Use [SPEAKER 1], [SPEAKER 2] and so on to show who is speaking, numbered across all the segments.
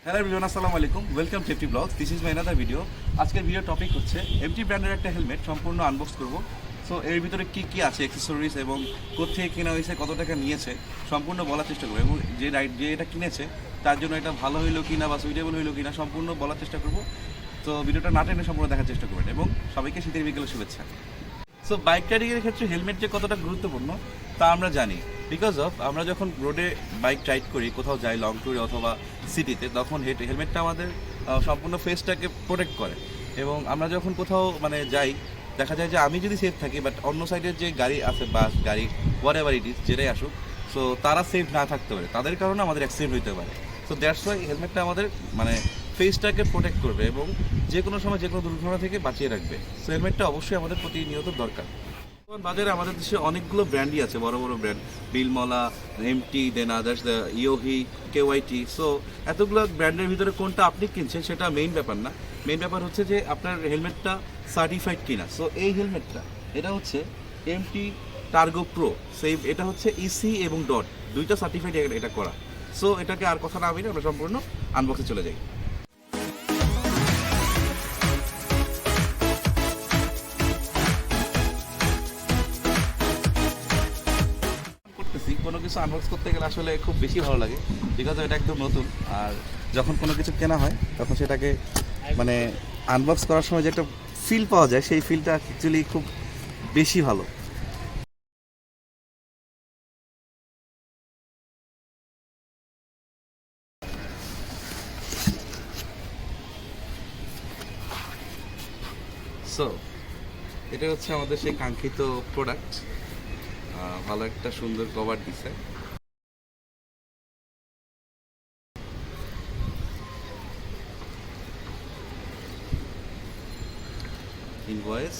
[SPEAKER 1] Hello everyone, আসসালামু আলাইকুম। Welcome to FT blogs. This is my another video. আজকের video topic হচ্ছে MT ব্র্যান্ডের একটা হেলমেট সম্পূর্ণ আনবক্স করব। সো এর ভিতরে কী কী আছে, অ্যাক্সেসরিজ এবং কোথেকে কেনা হয়েছে, কত টাকা নিয়েছে সম্পূর্ণ বলার চেষ্টা করবো, এবং যে এটা কিনেছে তার জন্য এটা ভালো হইলো কিনা বা সুইটেবল হইলো কিনা সম্পূর্ণ বলার চেষ্টা করব। তো ভিডিওটা না টেনে সম্পূর্ণ দেখার চেষ্টা করবেন এবং সবাইকে শীতের বিকেলের শুভেচ্ছা। সো বাইক রাইডিংয়ের ক্ষেত্রে হেলমেট যে কতটা গুরুত্বপূর্ণ তা আমরা জানি, বিকজ অফ আমরা যখন রোডে বাইক রাইড করি, কোথাও যাই লং ট্যুরে অথবা সিটিতে, তখন হেলমেটটা আমাদের সম্পূর্ণ ফেসটাকে প্রোটেক্ট করে। এবং আমরা যখন কোথাও যাই, দেখা যায় যে আমি যদি সেফ থাকি, বাট অন্য সাইডের যে গাড়ি আছে, বাস গাড়ি হোয়াট এভার ইট ইজ, যেটাই আসুক, সো তারা সেফ না থাকতে পারে, তাদের কারণে আমাদের অ্যাক্সিডেন্ট হইতে পারে। সো দ্যাটস ওয়াই হেলমেটটা আমাদের ফেসটাকে প্রোটেক্ট করবে এবং যে কোনো সময় যে কোনো দুর্ঘটনা থেকে বাঁচিয়ে রাখবে। সো হেলমেটটা অবশ্যই আমাদের প্রতিনিয়ত দরকার। বাজারে আমাদের দেশে অনেকগুলো ব্র্যান্ডই আছে, বড় বড় ব্র্যান্ড, বিলমলা, এমটি, দেন আদার্স, ইওহি, কেওয়াইটি। সো এতগুলো ব্র্যান্ডের ভিতরে কোনটা আপনি কিনছেন সেটা মেইন ব্যাপার না। মেইন ব্যাপার হচ্ছে যে আপনার হেলমেটটা সার্টিফাইড কিনা। সো এই হেলমেটটা এটা হচ্ছে এমটি টার্গো প্রো, সেই এটা হচ্ছে ইসি এবং ডট দুইটা সার্টিফাইড এটা করা। সো এটাকে আর কথা না বলে আমরা সম্পূর্ণ আনবক্সে চলে যাই। কোনো কিছু আনবক্স করতে গেলে আসলে খুব বেশি ভালো লাগে, বিকজ এটা একদম নতুন। আর যখন কোনো কিছু কেনা হয় তখন সেটাকে আনবক্স করার সময় যে একটা ফিল পাওয়া যায়, সেই ফিলটা অ্যাকচুয়ালি খুব বেশি ভালো। সো এটা হচ্ছে আমাদের সেই কাঙ্ক্ষিত প্রোডাক্ট। ভালো একটা সুন্দর কভার দিছে। ইনভয়েস,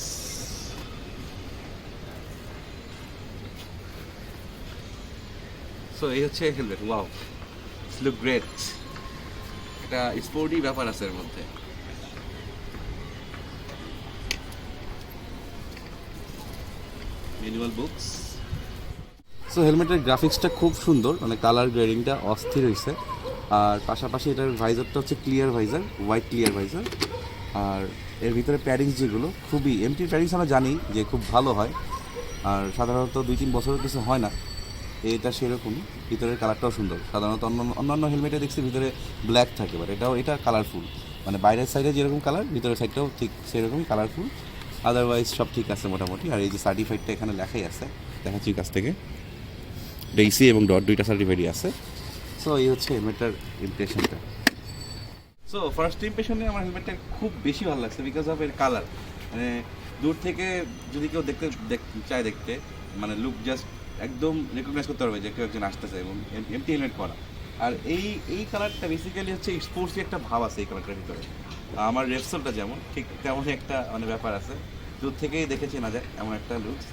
[SPEAKER 1] সো এই হচ্ছে helmet. Wow, it's look great. এটা স্পোর্টি ব্যাপার আছে এর মধ্যে। Manual books. সো হেলমেটের গ্রাফিক্সটা খুব সুন্দর, কালার গ্রেডিংটা অস্থির হয়েছে। আর পাশাপাশি এটার ভাইজারটা হচ্ছে clear visor, white clear visor. আর এর ভিতরে প্যাডিংস যেগুলো খুবই, এমটি প্যাডিংস আমরা জানি যে খুব ভালো হয়, আর সাধারণত 2-3 বছরের কিছু হয় না, এটা সেরকম। ভিতরের কালারটাও সুন্দর। সাধারণত অন্যান্য হেলমেটে দেখছি ভিতরে ব্ল্যাক থাকে, বাট এটা কালারফুল, বাইরের সাইডে যেরকম কালার, ভিতরের সাইডটাও ঠিক সেরকমই কালারফুল। আদারওয়াইজ সব ঠিক আছে মোটামুটি। আর এই যে সার্টিফাইডটা এখানে লেখাই আছে, দেখাচ্ছি কাছ থেকে, ইসি এবং ডট দুইটা সার্টিফাইডই আছে। সো এই হচ্ছে হেলমেটটার ইমপ্রেশনটা। সো ফার্স্ট ইমপ্রেশনে আমার হেলমেটটা খুব বেশি ভালো লাগছে, বিকজ অফ এর কালার। দূর থেকে যদি কেউ দেখতে চায়, দেখতে লুক জাস্ট একদম রেকগনাইজ করতে পারবে যে কেউ একজন আসতেছে এবং এমটি হেলমেট পরা। আর এই কালারটা বেসিক্যালি হচ্ছে স্পোর্টসি একটা ভাব আছে এই কালারটার ভিতরে। আমার রেপসোলটা যেমন, ঠিক তেমনই একটা ব্যাপার আছে, দূর থেকেই দেখেছি না যায় এমন একটা লুকস।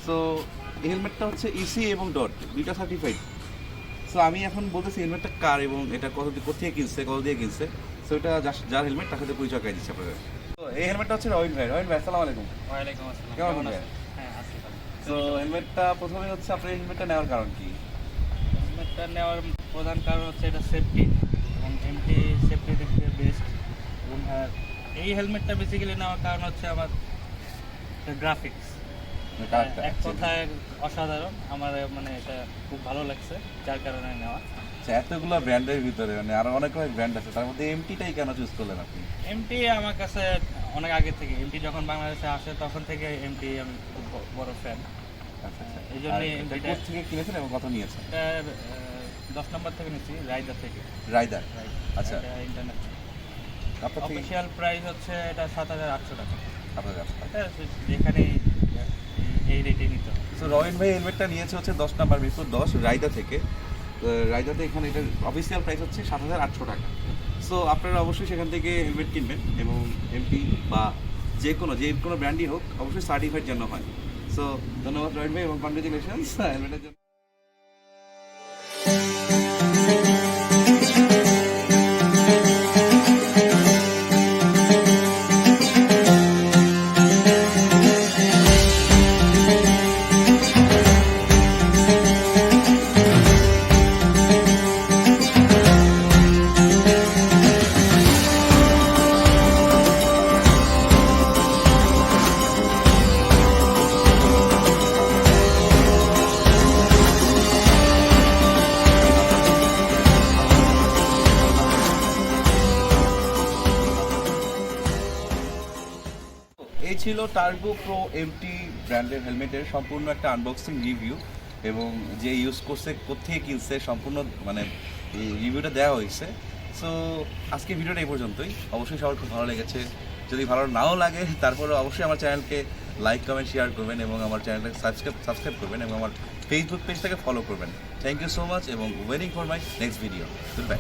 [SPEAKER 1] সো এই হেলমেটটা হচ্ছে ইসি এবং ডট দুইটা সার্টিফাইড। সো আমি এখন বলতেছি হেলমেটটা কার এবং এটা কোথেকে কিনছে, কত দিয়ে কিনছে। সো এটা যার হেলমেট তার সাথে পরিচয় করে দিচ্ছে আপনাদের। তো এই হেলমেটটা হচ্ছে রবিন ভাই। রবিন ভাই, আসসালামু আলাইকুম।
[SPEAKER 2] ওয়ালাইকুম আসসালাম।
[SPEAKER 1] কেমন আছেন?
[SPEAKER 2] হ্যাঁ, আছি ভালো।
[SPEAKER 1] তো হেলমেটটা প্রথমে হচ্ছে আপনার হেলমেটটা নেওয়ার কারণ কি?
[SPEAKER 2] হেলমেটটা নেওয়ার প্রধান কারণ হচ্ছে এটা সেফটি, এবং এমটি সেফটি দিক দিয়ে বেস্ট। এবং এই হেলমেটটা বেসিক্যালি নেওয়ার কারণ হচ্ছে আমার গ্রাফিক্স, এক কথায় অসাধারণ। আমার এটা খুব ভালো লাগছে, যার কারণে নেওয়া।
[SPEAKER 1] এতগুলো ব্র্যান্ডের ভিতরে আরো অনেক ব্র্যান্ড আছে, তার মধ্যে এমটিটাই কেন চুজ করলেন আপনি?
[SPEAKER 2] এমটি আমার কাছে অনেক আগে থেকে, এমটি যখন বাংলাদেশে আসে তখন থেকে এমটি আমি খুব বড় ফ্যান। এই জন্যই
[SPEAKER 1] থেকে কিনেছেন এবং কত নিয়েছেন?
[SPEAKER 2] 10 নম্বর থেকে নিচ্ছি, রাইডা থেকে।
[SPEAKER 1] রাইডা, আচ্ছা।
[SPEAKER 2] ইন্টারনেট
[SPEAKER 1] আপনার
[SPEAKER 2] অফিসিয়াল প্রাইস হচ্ছে এটা 7,800 টাকা। যেখানে এই রেটে নিতে হবে।
[SPEAKER 1] সো রবিন ভাই হেলমেটটা নিয়েছে হচ্ছে 10 নম্বর মিরপুর 10 রাইডা থেকে। রাইডাতে এখানে এটার অফিসিয়াল প্রাইস হচ্ছে 7,800 টাকা। সো আপনারা অবশ্যই সেখান থেকে হেলমেট কিনবেন এবং এমটি বা যে কোনো ব্র্যান্ডই হোক অবশ্যই সার্টিফাইড যেন হয়। সো ধন্যবাদ রবিন ভাই এবং কংগ্রেচুলেশনস হেলমেটের জন্য। ছিল টার্গো প্রো এমটি ব্র্যান্ডের হেলমেটের সম্পূর্ণ একটা আনবক্সিং রিভিউ, এবং যে ইউজ করছে কোথেকে কিনছে সম্পূর্ণ মানে এই রিভিউটা দেওয়া হয়েছে। সো আজকে ভিডিওটা এই পর্যন্তই। অবশ্যই সবার খুব ভালো লেগেছে। যদি ভালো নাও লাগে তারপরে অবশ্যই আমার চ্যানেলকে লাইক কমেন্ট শেয়ার করবেন এবং আমার চ্যানেলটাকে সাবস্ক্রাইব করবেন এবং আমার ফেসবুক পেজটাকে ফলো করবেন। থ্যাংক ইউ সো মাচ এবং waiting for my next video. Good bye.